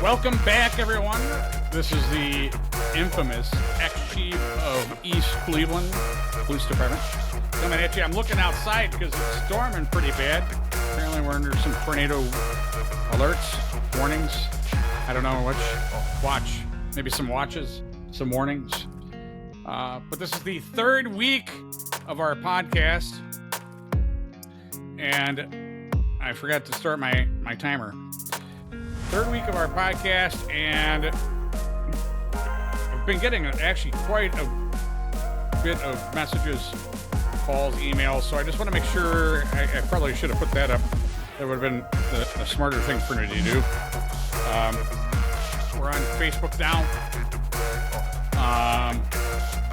Welcome back, everyone. This is the infamous ex-chief of East Cleveland Police Department coming at you. I'm looking outside because it's storming pretty bad. Apparently we're under some tornado alerts, warnings. I don't know which watch, maybe some watches, some warnings. But this is the third week of our podcast, and I forgot to start my timer. Third week of our podcast, and I've been getting actually quite a bit of messages, calls, emails, so I just want to make sure, I probably should have put that up. That would have been the smarter thing for me to do. We're on Facebook now.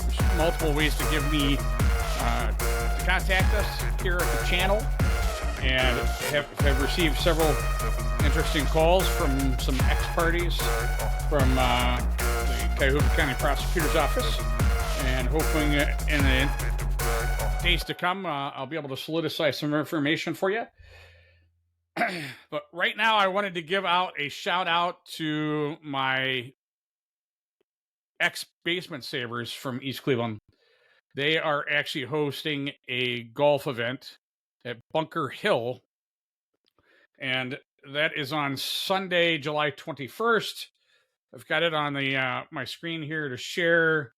There's multiple ways to give me, to contact us here at the channel, and have received several interesting calls from some ex-parties from the Cuyahoga County Prosecutor's office, and hoping in the days to come I'll be able to solidify some information for you. But right now I wanted to give out a shout out to my ex-basement savers from East Cleveland. They are actually hosting a golf event at Bunker Hill, and that is on Sunday, July 21st. I've got it on the my screen here to share,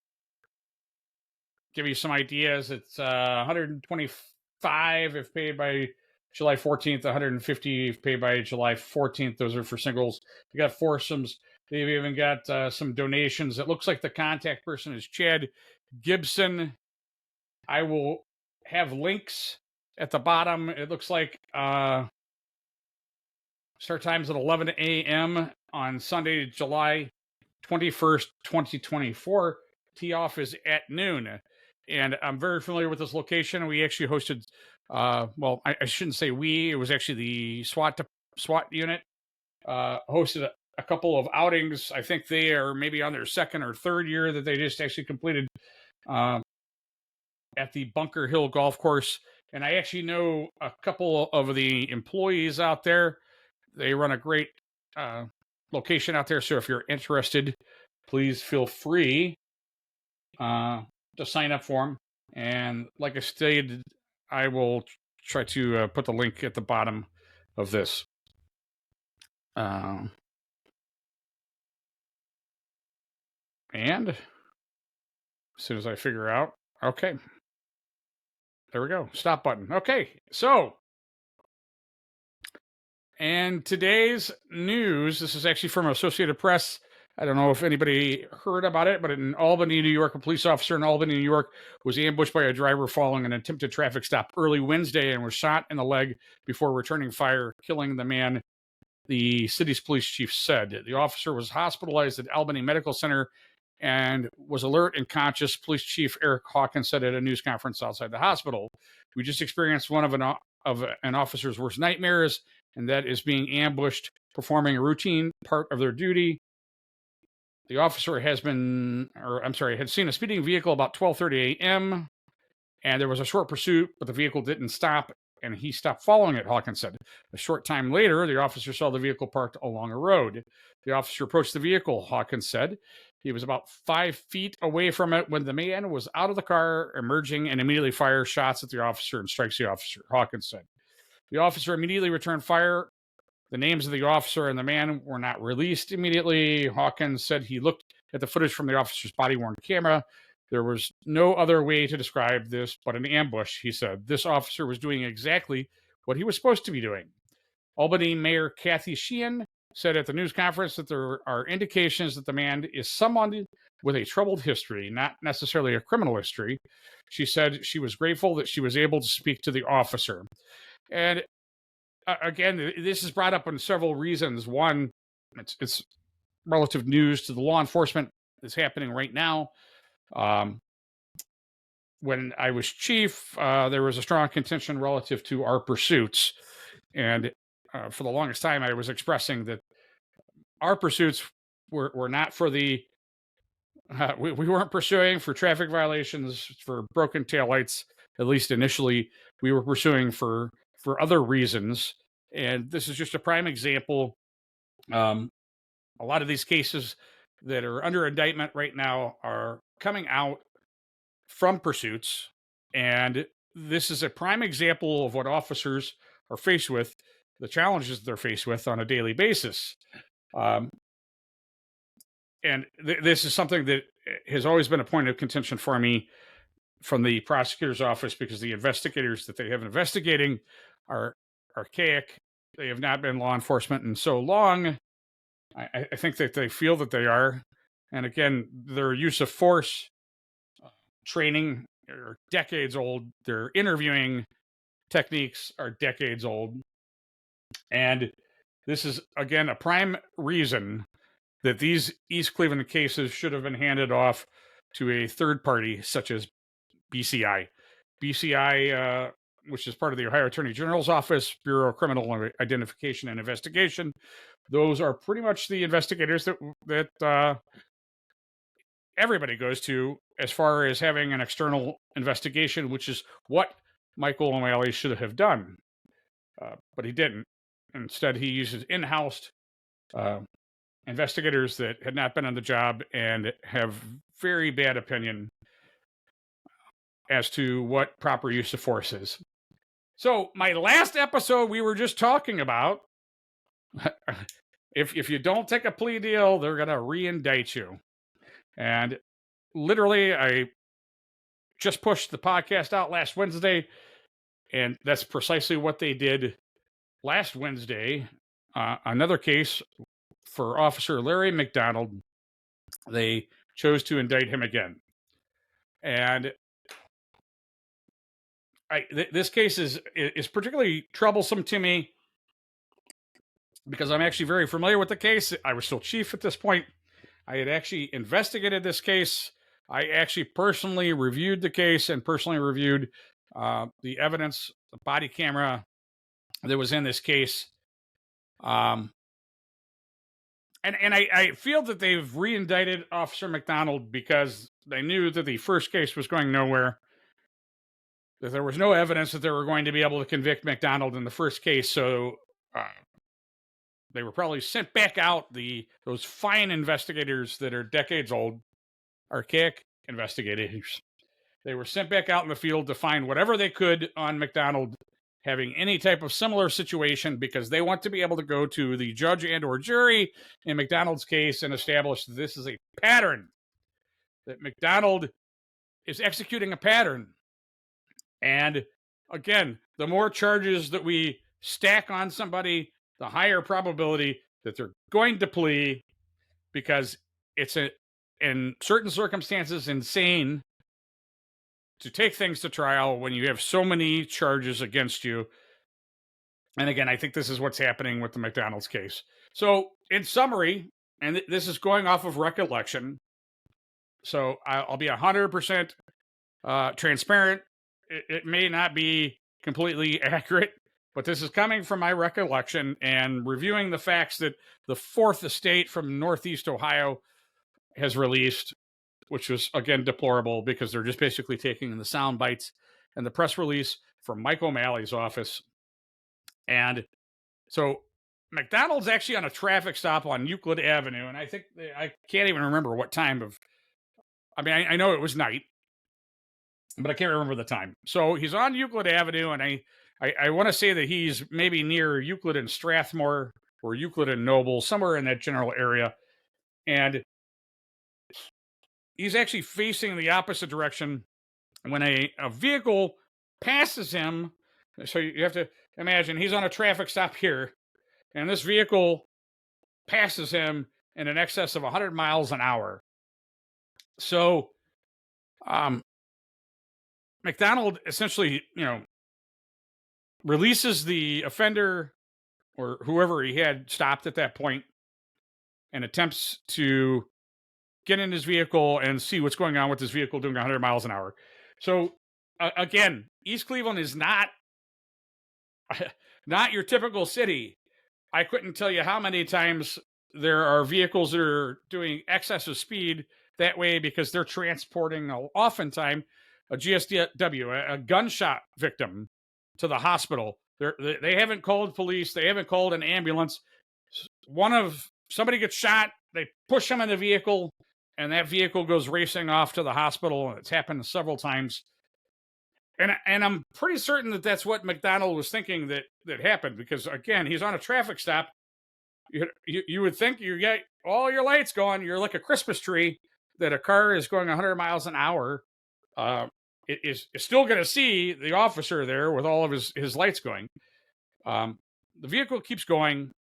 give you some ideas. It's $125 if paid by July 14th, $150 if paid by July 14th. Those are for singles. They got foursomes. They've even got some donations. It looks like the contact person is Chad Gibson. I will have links at the bottom. It looks like start times at 11 a.m. on Sunday, July 21st, 2024. Tee-off is at noon. And I'm very familiar with this location. We actually hosted, well, I shouldn't say we. It was actually the SWAT unit. Hosted a couple of outings. I think they are maybe on their second or third year that they just actually completed at the Bunker Hill Golf Course. And I actually know a couple of the employees out there. They run a great location out there, so if you're interested, please feel free to sign up for them. And like I stated, I will try to put the link at the bottom of this. And as soon as I figure out, okay, there we go, stop button. Okay, so. And today's news, this is actually from Associated Press. I don't know if anybody heard about it, but in Albany, New York, a police officer in Albany, New York, was ambushed by a driver following an attempted traffic stop early Wednesday and was shot in the leg before returning fire, killing the man, the city's police chief said. The officer was hospitalized at Albany Medical Center and was alert and conscious, Police Chief Eric Hawkins said at a news conference outside the hospital. We just experienced one of an officer's worst nightmares, and that is being ambushed, performing a routine part of their duty. The officer had seen a speeding vehicle about 12:30 a.m., and there was a short pursuit, but the vehicle didn't stop, and he stopped following it, Hawkins said. A short time later, the officer saw the vehicle parked along a road. The officer approached the vehicle, Hawkins said. He was about 5 feet away from it when the man was out of the car, emerging, and immediately fired shots at the officer and strikes the officer, Hawkins said. The officer immediately returned fire. The names of the officer and the man were not released immediately. Hawkins said he looked at the footage from the officer's body-worn camera. There was no other way to describe this but an ambush, he said. This officer was doing exactly what he was supposed to be doing. Albany Mayor Kathy Sheehan said at the news conference that there are indications that the man is someone with a troubled history, not necessarily a criminal history. She said she was grateful that she was able to speak to the officer. And again, this is brought up in several reasons. One, it's relative news to the law enforcement that's happening right now. When I was chief, there was a strong contention relative to our pursuits. And for the longest time, I was expressing that our pursuits were not for the, we weren't pursuing for traffic violations, for broken taillights, at least initially. We were pursuing for other reasons. And this is just a prime example. A lot of these cases that are under indictment right now are coming out from pursuits. And this is a prime example of what officers are faced with, the challenges they're faced with on a daily basis. And this is something that has always been a point of contention for me from the prosecutor's office, because the investigators that they have investigating are archaic. They have not been law enforcement in so long. I think that they feel that they are. And again, their use of force training are decades old. Their interviewing techniques are decades old. And this is, again, a prime reason that these East Cleveland cases should have been handed off to a third party, such as BCI. BCI, which is part of the Ohio Attorney General's Office, Bureau of Criminal Identification and Investigation. Those are pretty much the investigators that everybody goes to as far as having an external investigation, which is what Michael O'Malley should have done. But he didn't. Instead, he uses in-house investigators that had not been on the job and have very bad opinion as to what proper use of force is. So my last episode, we were just talking about if you don't take a plea deal, they're going to re-indict you. And literally, I just pushed the podcast out last Wednesday, and that's precisely what they did last Wednesday. Another case for Officer Larry McDonald, they chose to indict him again. And this case is particularly troublesome to me because I'm actually very familiar with the case. I was still chief at this point. I had actually investigated this case. I actually personally reviewed the case and personally reviewed the evidence, the body camera that was in this case. And I feel that they've re-indicted Officer McDonald because they knew that the first case was going nowhere, that there was no evidence that they were going to be able to convict McDonald in the first case. So they were probably sent back out, those fine investigators that are decades old, archaic investigators. They were sent back out in the field to find whatever they could on McDonald having any type of similar situation, because they want to be able to go to the judge and or jury in McDonald's case and establish that this is a pattern, that McDonald is executing a pattern. And again, the more charges that we stack on somebody, the higher probability that they're going to plea, because it's in certain circumstances insane to take things to trial when you have so many charges against you. And again, I think this is what's happening with the McDonald's case. So in summary, and this is going off of recollection, so I'll be 100% transparent. It may not be completely accurate, but this is coming from my recollection and reviewing the facts that the Fourth Estate from Northeast Ohio has released, which was, again, deplorable because they're just basically taking the sound bites and the press release from Mike O'Malley's office. And so McDonald's actually on a traffic stop on Euclid Avenue, and I think I can't even remember what time of, I mean, I know it was night, but I can't remember the time. So he's on Euclid Avenue, and I want to say that he's maybe near Euclid and Strathmore or Euclid and Noble, somewhere in that general area. And he's actually facing the opposite direction when a vehicle passes him. So you have to imagine he's on a traffic stop here, and this vehicle passes him in an excess of 100 miles an hour. So, um, McDonald essentially, releases the offender or whoever he had stopped at that point and attempts to get in his vehicle and see what's going on with his vehicle doing 100 miles an hour. So, again, East Cleveland is not not your typical city. I couldn't tell you how many times there are vehicles that are doing excessive speed that way because they're transporting, oftentimes, a GSW, a gunshot victim, to the hospital. They haven't called police. They haven't called an ambulance. Somebody gets shot. They push him in the vehicle, and that vehicle goes racing off to the hospital. It's happened several times. And I'm pretty certain that that's what McDonald was thinking that happened, because again, he's on a traffic stop. You would think you get all your lights going. You're like a Christmas tree. That a car is going 100 miles an hour. It is still going to see the officer there with all of his lights going. The vehicle keeps going.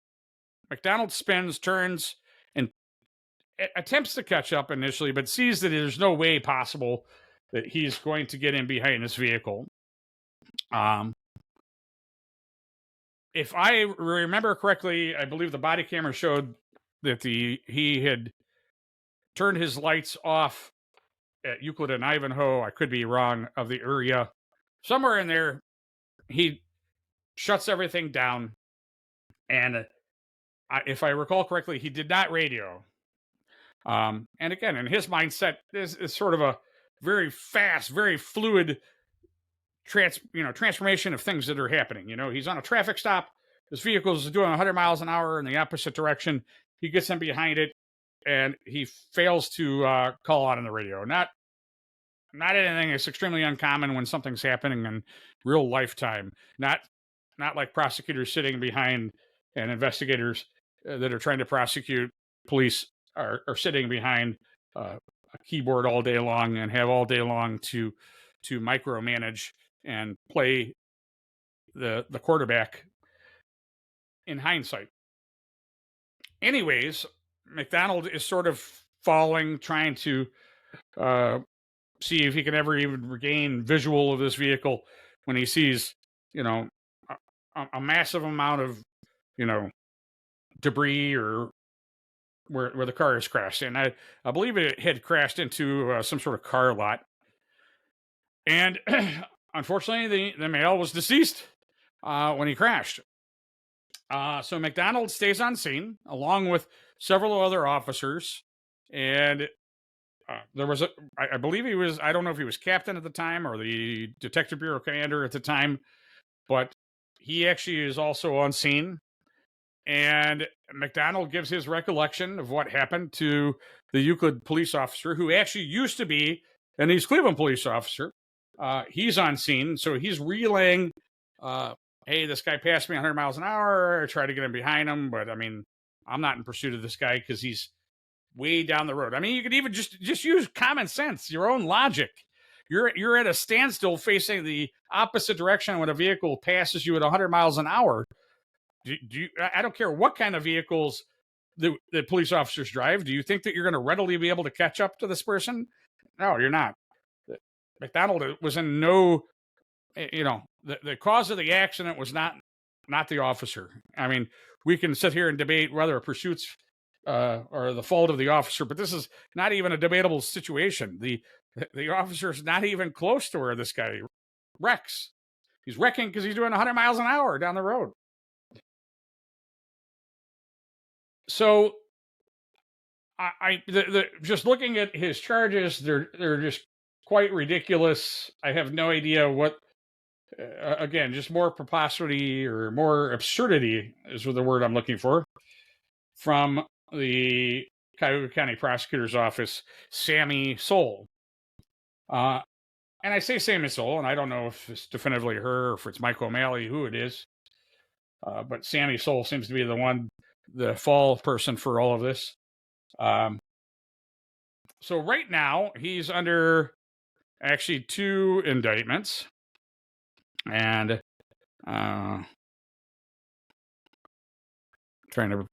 McDonald spins, turns, and attempts to catch up initially, but sees that there's no way possible that he's going to get in behind this vehicle. If I remember correctly, I believe the body camera showed that he had turned his lights off at Euclid and Ivanhoe. I could be wrong of the area. Somewhere in there, he shuts everything down. And if I recall correctly, he did not radio. And again, in his mindset, this is sort of a very fast, very fluid transformation of things that are happening. He's on a traffic stop. His vehicle is doing 100 miles an hour in the opposite direction. He gets in behind it, and he fails to call out on the radio. Not anything. It's extremely uncommon when something's happening in real lifetime. Not like prosecutors sitting behind and investigators that are trying to prosecute police are sitting behind a keyboard all day long and have all day long to micromanage and play the quarterback in hindsight. Anyways, McDonald is sort of falling, trying to see if he can ever even regain visual of this vehicle when he sees, a massive amount of, debris or where the car has crashed. And I believe it had crashed into some sort of car lot. And unfortunately, the male was deceased when he crashed. So McDonald stays on scene along with several other officers. And there was I believe he was, I don't know if he was captain at the time or the detective bureau commander at the time, but he actually is also on scene. And McDonald gives his recollection of what happened to the Euclid police officer, who actually used to be an East Cleveland police officer. He's on scene, so he's relaying, hey, this guy passed me 100 miles an hour. I tried to get him behind him, but I mean, I'm not in pursuit of this guy because he's way down the road. I mean, you could even just use common sense, your own logic. You're at a standstill facing the opposite direction when a vehicle passes you at 100 miles an hour. I don't care what kind of vehicles the police officers drive. Do you think that you're going to readily be able to catch up to this person? No, you're not. McDonald was in no, the cause of the accident was not the officer. I mean, we can sit here and debate whether pursuits are the fault of the officer, but this is not even a debatable situation. The officer is not even close to where this guy wrecks. He's wrecking because he's doing 100 miles an hour down the road. So, just looking at his charges, they're just quite ridiculous. I have no idea what. Again, just more preposterity or more absurdity is the word I'm looking for from the Cuyahoga County Prosecutor's Office, Sammy Soul. And I say Sammy Soul, and I don't know if it's definitively her or if it's Mike O'Malley, who it is. But Sammy Soul seems to be the fall person for all of this. So right now, he's under actually 2 indictments. And trying to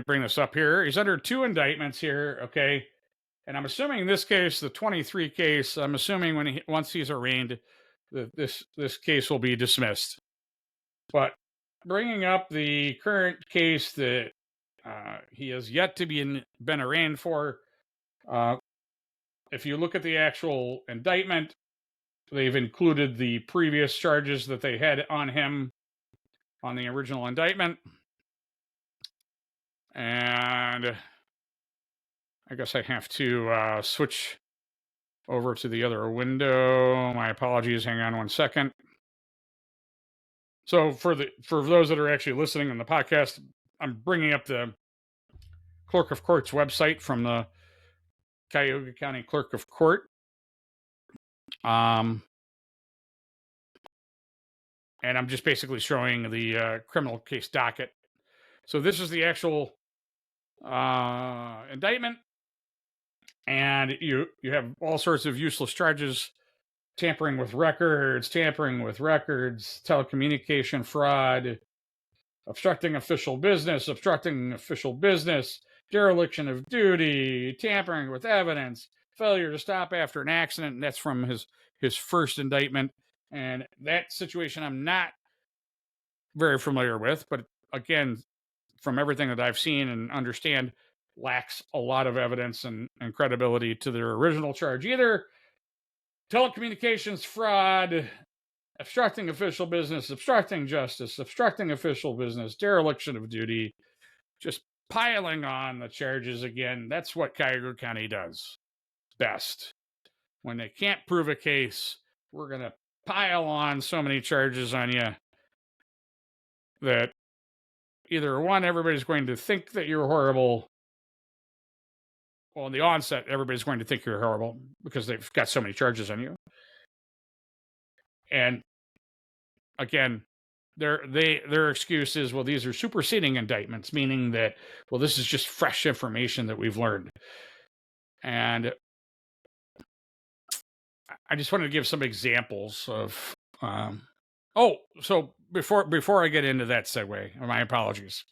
bring this up here. He's under 2 indictments here, okay? And I'm assuming in this case, the 23 case, I'm assuming once he's arraigned, this case will be dismissed. But bringing up the current case that he has yet to been arraigned for, if you look at the actual indictment, they've included the previous charges that they had on him on the original indictment. And I guess I have to switch over to the other window. My apologies. Hang on one second. So for those that are actually listening on the podcast, I'm bringing up the Clerk of Court's website from the Cuyahoga County Clerk of Court. And I'm just basically showing the criminal case docket. So this is the actual indictment. And you have all sorts of useless charges: tampering with records, telecommunication fraud, obstructing official business, dereliction of duty, tampering with evidence, failure to stop after an accident. And that's from his first indictment. And that situation I'm not very familiar with, but again, from everything that I've seen and understand, lacks a lot of evidence and credibility to their original charge. Either telecommunications fraud, obstructing official business, obstructing justice, obstructing official business, dereliction of duty, just piling on the charges again. That's what Cuyahoga County does best. When they can't prove a case, we're going to pile on so many charges on you that either one, everybody's going to think that you're horrible. Well, in the onset, everybody's going to think you're horrible because they've got so many charges on you. And again, their excuse is, well, these are superseding indictments, meaning that, well, this is just fresh information that we've learned. And I just wanted to give some examples of. So before I get into that segue, my apologies.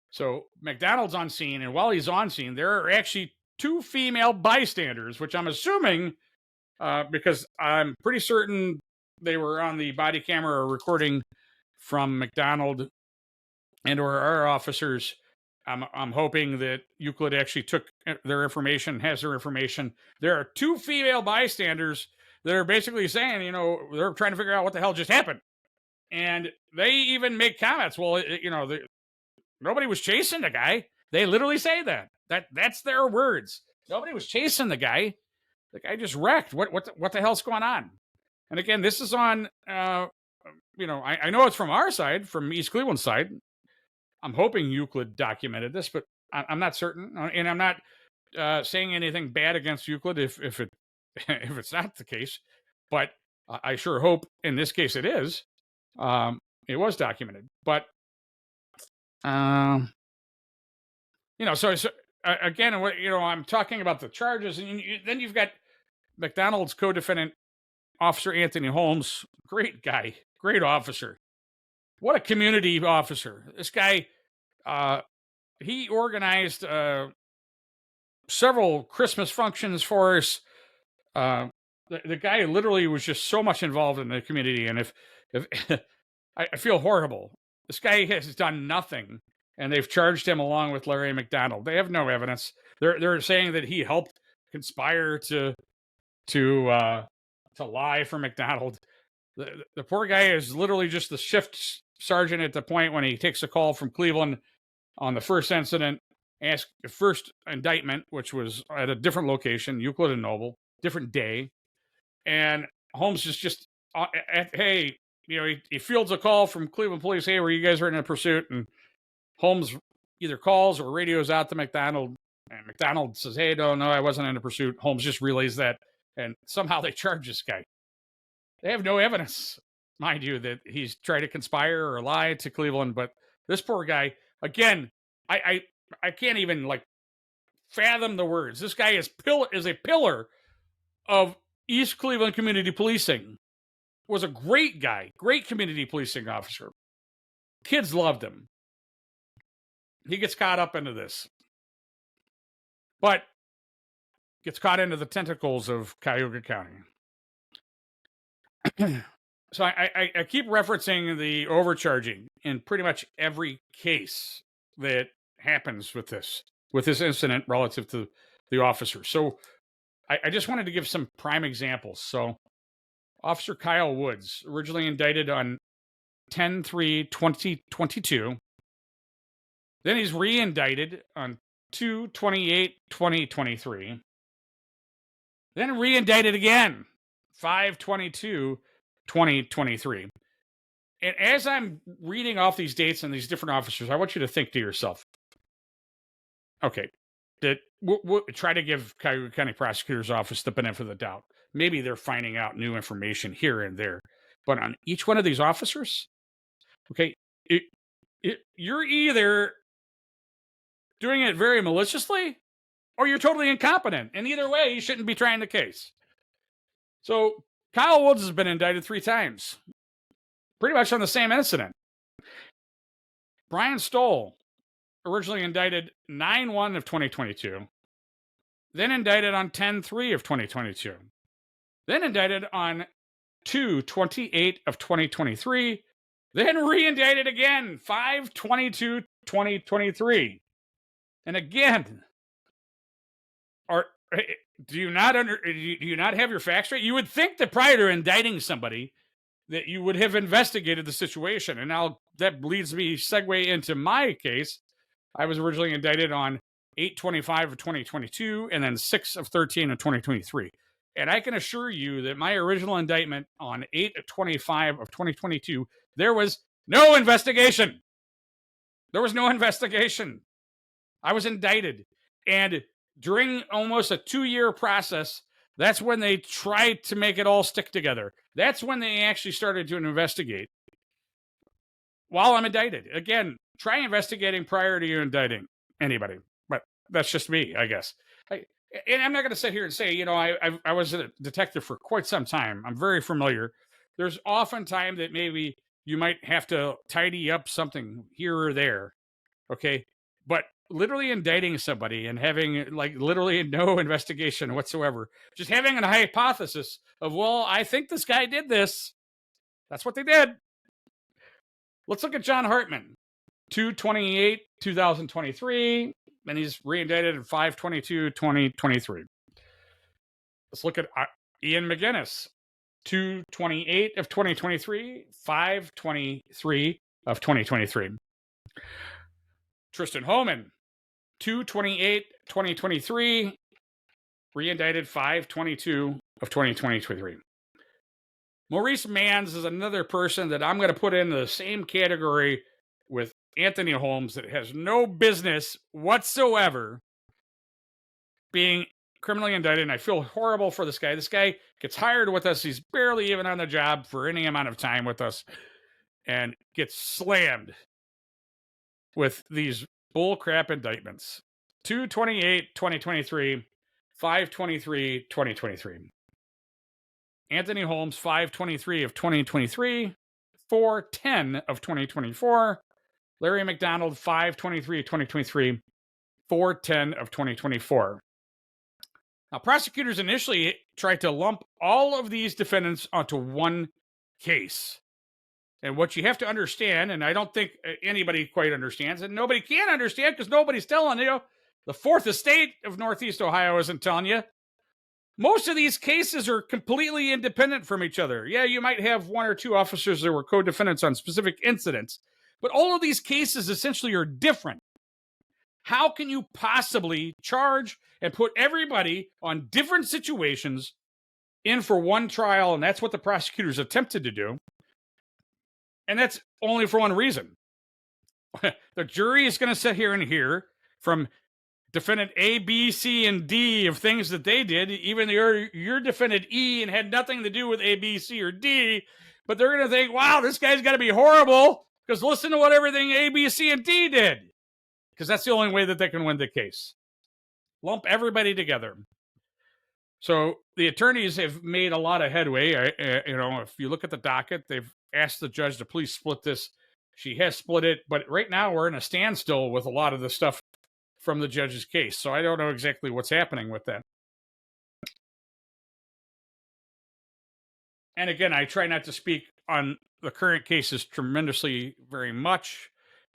So McDonald's on scene, and while he's on scene, there are actually two female bystanders, which I'm assuming, because I'm pretty certain they were on the body camera recording from McDonald and or our officers. I'm hoping that Euclid actually took their information, has their information. There are two female bystanders that are basically saying, they're trying to figure out what the hell just happened. And they even make comments. Well, nobody was chasing the guy. They literally say that's their words. Nobody was chasing the guy. The guy just wrecked. What the hell's going on? And again, this is on, I know it's from our side, from East Cleveland side. I'm hoping Euclid documented this, but I'm not certain. And I'm not saying anything bad against Euclid if it's not the case. But I sure hope in this case it is. It was documented. But, so again, I'm talking about the charges. And then you've got McDonald's co-defendant, Officer Anthony Holmes. Great guy. Great officer. What a community officer. This guy, he organized several Christmas functions for us. The guy literally was just so much involved in the community. And if I feel horrible. This guy has done nothing, and they've charged him along with Larry McDonald. They have no evidence. They're saying that he helped conspire to lie for McDonald. The poor guy is literally just the shift sergeant at the point when he takes a call from Cleveland on the first incident, asked the first indictment, which was at a different location, Euclid and Noble, different day. And Holmes is just, hey, he fields a call from Cleveland police. Hey, were you guys in a pursuit? And Holmes either calls or radios out to McDonald. And McDonald says, hey, no, I wasn't in a pursuit. Holmes just relays that. And somehow they charge this guy. They have no evidence, mind you, that he's tried to conspire or lie to Cleveland. But this poor guy, again, I can't even fathom the words. This guy is a pillar of East Cleveland community policing. Was a great guy, great community policing officer. Kids loved him. He gets caught up into this. But gets caught into the tentacles of Cuyahoga County. So I keep referencing the overcharging in pretty much every case that happens with this incident relative to the officer. So I just wanted to give some prime examples. So Officer Kyle Woods, originally indicted on 10/3/2022. Then he's re-indicted on 2/28/2023. Then re-indicted again, 5/22/2023. And as I'm reading off these dates and these different officers, I want you to think to yourself, okay, try to give Cuyahoga County Prosecutor's Office the benefit of the doubt. Maybe they're finding out new information here and there. But on each one of these officers, okay, you're either doing it very maliciously or you're totally incompetent. And either way, you shouldn't be trying the case. So Kyle Woods has been indicted 3 times, pretty much on the same incident. Brian Stoll, originally indicted 9/1/2022, then indicted on 10/3/2022, then indicted on 2/28/2023, then re-indicted again 5/22/2023. And again, do you not have your facts straight? You would think that prior to indicting somebody that you would have investigated the situation. And now that leads me segue into my case. I was originally indicted on 8/25/2022 and then 6/13/2023. And I can assure you that my original indictment on 8/25/2022, there was no investigation. There was no investigation. I was indicted. And during almost a 2-year process, that's when they tried to make it all stick together. That's when they actually started to investigate. While I'm indicted. Again, try investigating prior to you indicting anybody. But that's just me, I guess. And I'm not going to sit here and say, I was a detective for quite some time. I'm very familiar. There's often time that maybe you might have to tidy up something here or there. Okay. But literally indicting somebody and having literally no investigation whatsoever, just having a hypothesis of, well, I think this guy did this. That's what they did. Let's look at John Hartman, 2/28/2023, and he's re-indicted in 5/22/2023. Let's look at Ian McGinnis, 2/28/2023, 5/23/2023. Tristan Holman, 2/28/2023, re-indicted 5/22/2023. Maurice Manns is another person that I'm going to put in the same category with Anthony Holmes that has no business whatsoever being criminally indicted. And I feel horrible for this guy. This guy gets hired with us. He's barely even on the job for any amount of time with us and gets slammed with these bullcrap indictments. 2/28/2023, 5/23/2023. Anthony Holmes, 5/23/2023, 4/10/2024. Larry McDonald, 5/23/2023, 4/10/2024. Now, prosecutors initially tried to lump all of these defendants onto one case. And what you have to understand, and I don't think anybody quite understands, and nobody can understand because nobody's telling you, the Fourth Estate of Northeast Ohio isn't telling you. Most of these cases are completely independent from each other. Yeah, you might have 1 or 2 officers that were co-defendants on specific incidents, but all of these cases essentially are different. How can you possibly charge and put everybody on different situations in for one trial? And that's what the prosecutors attempted to do. And that's only for one reason. The jury is going to sit here and hear from defendant A, B, C, and D of things that they did, even though you're defendant E and had nothing to do with A, B, C, or D. But they're going to think, wow, this guy's got to be horrible because listen to what everything A, B, C, and D did. Because that's the only way that they can win the case. Lump everybody together. So the attorneys have made a lot of headway. If you look at the docket, they've asked the judge to please split this. She has split it, but right now we're in a standstill with a lot of the stuff from the judge's case. So I don't know exactly what's happening with that. and again, I try not to speak on the current cases tremendously very much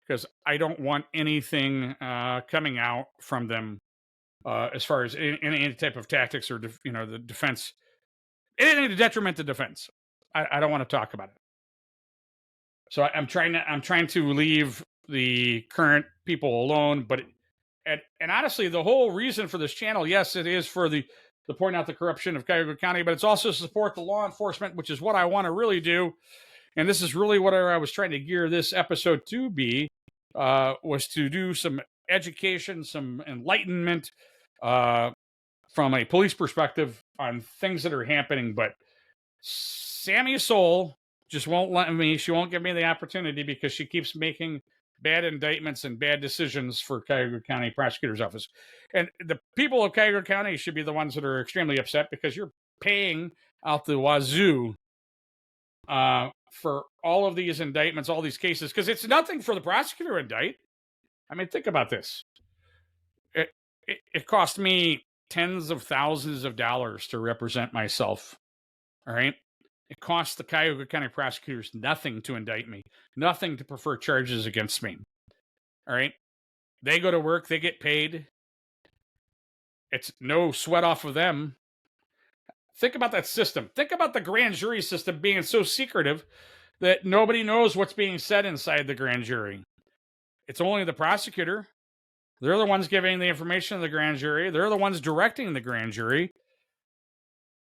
because I don't want anything coming out from them as far as any type of tactics or the defense, anything to detriment the defense. I don't want to talk about it. So I'm trying to leave the current people alone. But and honestly, the whole reason for this channel, yes, it is for to point out the corruption of Cuyahoga County, but it's also to support the law enforcement, which is what I want to really do. And this is really what I was trying to gear this episode to be, was to do some education, some enlightenment from a police perspective on things that are happening. But Sammy Soul just won't let me. She won't give me the opportunity because she keeps making bad indictments and bad decisions for Cuyahoga County Prosecutor's Office. And the people of Cuyahoga County should be the ones that are extremely upset because you're paying out the wazoo for all of these indictments, all these cases, because it's nothing for the prosecutor to indict. I mean, think about this. It cost me tens of thousands of dollars to represent myself. All right. It costs the Cuyahoga County prosecutors nothing to indict me, nothing to prefer charges against me. All right. They go to work, they get paid. It's no sweat off of them. Think about that system. Think about the grand jury system being so secretive that nobody knows what's being said inside the grand jury. It's only the prosecutor. They're the ones giving the information to the grand jury. They're the ones directing the grand jury.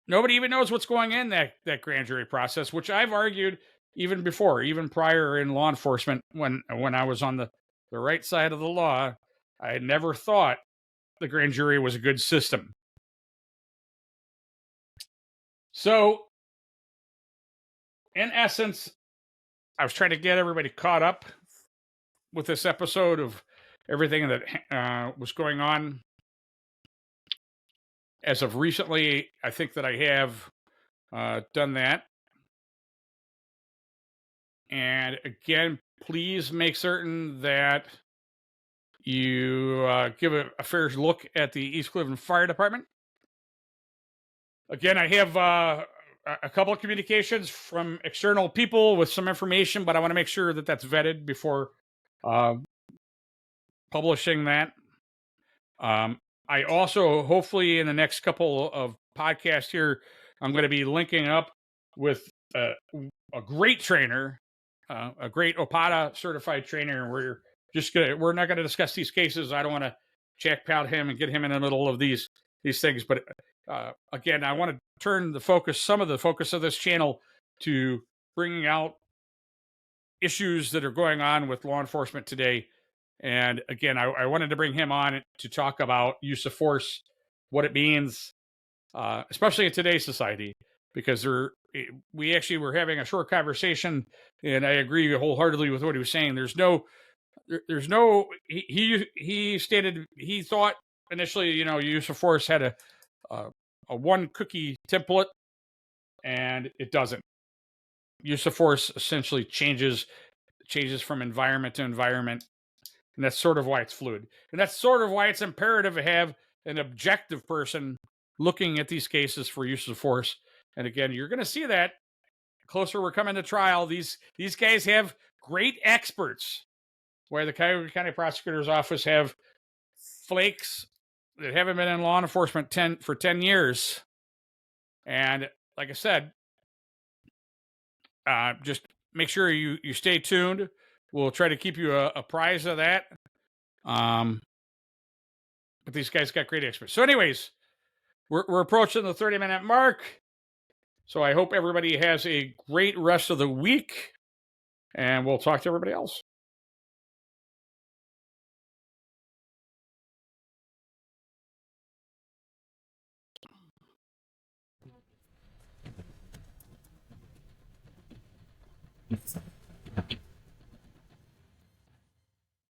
Nobody even knows what's going in that grand jury process, which I've argued even before, even prior in law enforcement, when I was on the right side of the law. I had never thought the grand jury was a good system. So, in essence, I was trying to get everybody caught up with this episode of everything that was going on. As of recently, I think that I have done that. And again, please make certain that you give a fair look at the East Cleveland Fire Department. Again, I have a couple of communications from external people with some information, but I want to make sure that that's vetted before publishing that. I also, hopefully in the next couple of podcasts here, I'm going to be linking up with a great trainer, a great OPATA certified trainer. We're not going to discuss these cases. I don't want to jackpot him and get him in the middle of these things. But again, I want to turn some of the focus of this channel to bringing out issues that are going on with law enforcement today. And again, I wanted to bring him on to talk about use of force, what it means, especially in today's society, because we actually were having a short conversation, and I agree wholeheartedly with what he was saying. He stated he thought initially, use of force had a one cookie template, and it doesn't. Use of force essentially changes from environment to environment. And that's sort of why it's fluid. And that's sort of why it's imperative to have an objective person looking at these cases for use of force. And again, you're going to see that closer we're coming to trial. These guys have great experts, where the Cuyahoga County Prosecutor's Office have flakes that haven't been in law enforcement for 10 years. And like I said, just make sure you stay tuned. We'll try to keep you apprised of that. But these guys got great experts. So anyways, we're approaching the 30-minute mark. So I hope everybody has a great rest of the week. And we'll talk to everybody else.